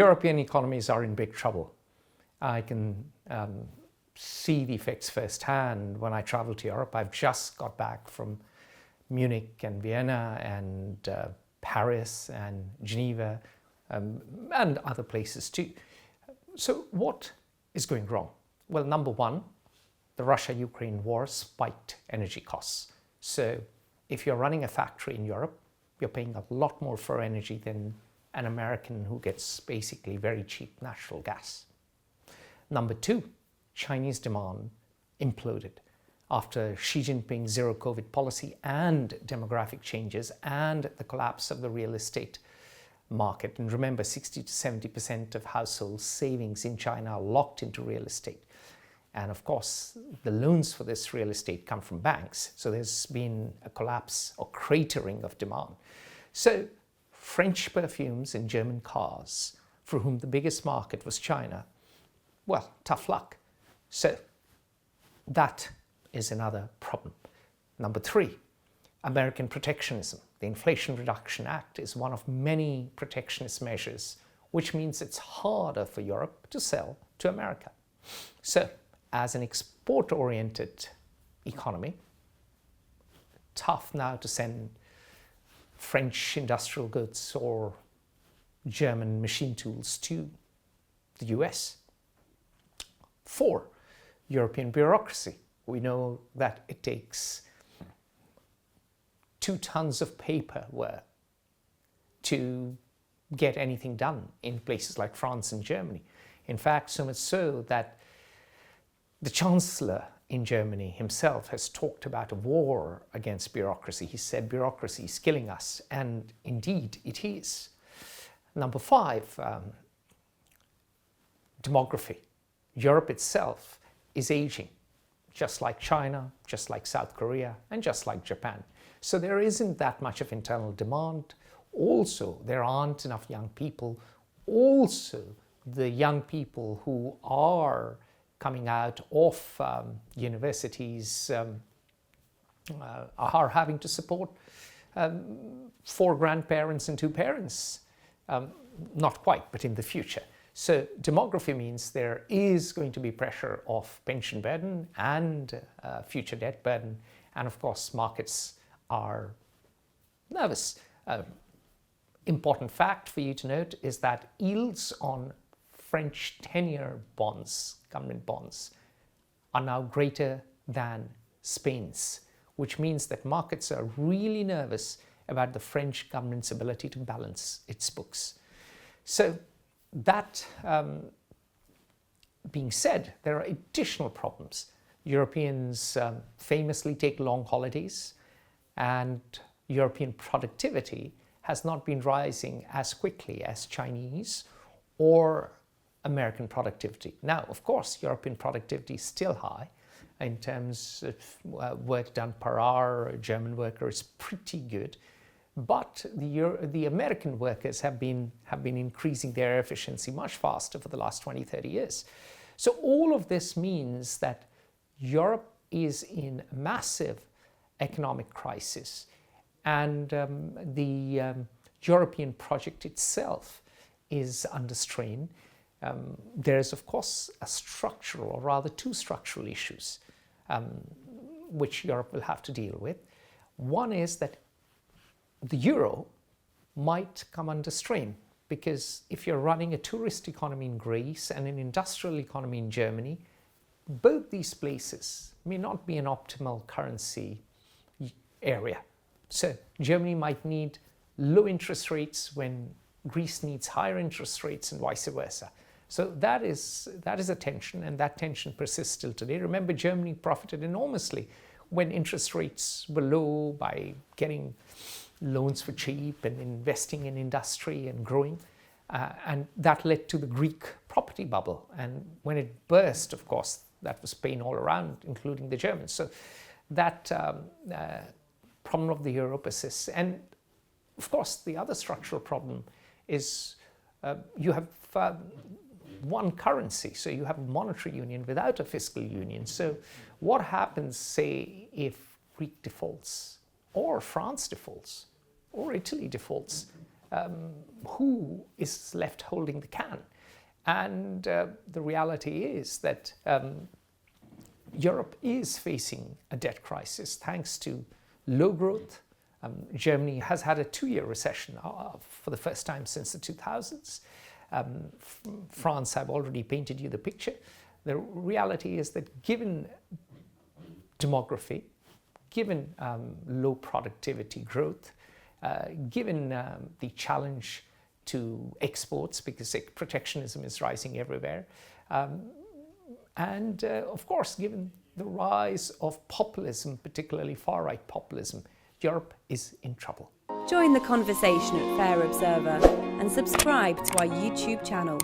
European economies are in big trouble. I can see the effects firsthand when I travel to Europe. I've just got back from Munich and Vienna and Paris and Geneva and other places too. So what is going wrong? Well, number one, the Russia-Ukraine war spiked energy costs. So if you're running a factory in Europe, you're paying a lot more for energy than an American who gets basically very cheap natural gas. Number two, Chinese demand imploded after Xi Jinping's zero COVID policy and demographic changes and the collapse of the real estate market. And remember, 60 to 70% of household savings in China are locked into real estate. And of course, the loans for this real estate come from banks. So there's been a collapse or cratering of demand. So French perfumes and German cars, for whom the biggest market was China, well, tough luck. So that is another problem. Number three, American protectionism. The Inflation Reduction Act is one of many protectionist measures, which means it's harder for Europe to sell to America. So as an export-oriented economy, tough now to send French industrial goods or German machine tools to the US. Four, European bureaucracy. We know that it takes 2 tons of paperwork to get anything done in places like France and Germany. In fact, so much so that the Chancellor in Germany himself has talked about a war against bureaucracy. He said bureaucracy is killing us, and indeed it is. Number five, demography. Europe itself is aging, just like China, just like South Korea, and just like Japan. So there isn't that much of internal demand. Also, there aren't enough young people. Also, the young people who are coming out of universities are having to support 4 grandparents and 2 parents. Not quite, but in the future. So demography means there is going to be pressure of pension burden and future debt burden. And of course, markets are nervous. Important fact for you to note is that yields on French 10-year bonds, government bonds, are now greater than Spain's, which means that markets are really nervous about the French government's ability to balance its books. So that being said, there are additional problems. Europeans famously take long holidays, and European productivity has not been rising as quickly as Chinese or American productivity. Now, of course, European productivity is still high in terms of work done per hour. A German worker is pretty good, but the American workers have been increasing their efficiency much faster for the last 20, 30 years. So all of this means that Europe is in massive economic crisis, and the European project itself is under strain. There's, of course, a structural, or rather 2 structural issues which Europe will have to deal with. One is that the euro might come under strain, because if you're running a tourist economy in Greece and an industrial economy in Germany, both these places may not be an optimal currency area. So Germany might need low interest rates when Greece needs higher interest rates, and vice versa. So that is a tension, and that tension persists till today. Remember, Germany profited enormously when interest rates were low by getting loans for cheap and investing in industry and growing. And that led to the Greek property bubble. And when it burst, of course, that was pain all around, including the Germans. So that problem of the euro persists. And of course, the other structural problem is you have one currency, so you have a monetary union without a fiscal union. So what happens, say, if Greek defaults, or France defaults, or Italy defaults? who is left holding the can? And the reality is that Europe is facing a debt crisis thanks to low growth. Germany has had a 2-year recession for the first time since the 2000s. France, I've already painted you the picture. The reality is that given demography, given low productivity growth, given the challenge to exports because protectionism is rising everywhere, and of course given the rise of populism, particularly far-right populism, Europe is in trouble. Join the conversation at Fair Observer and subscribe to our YouTube channel.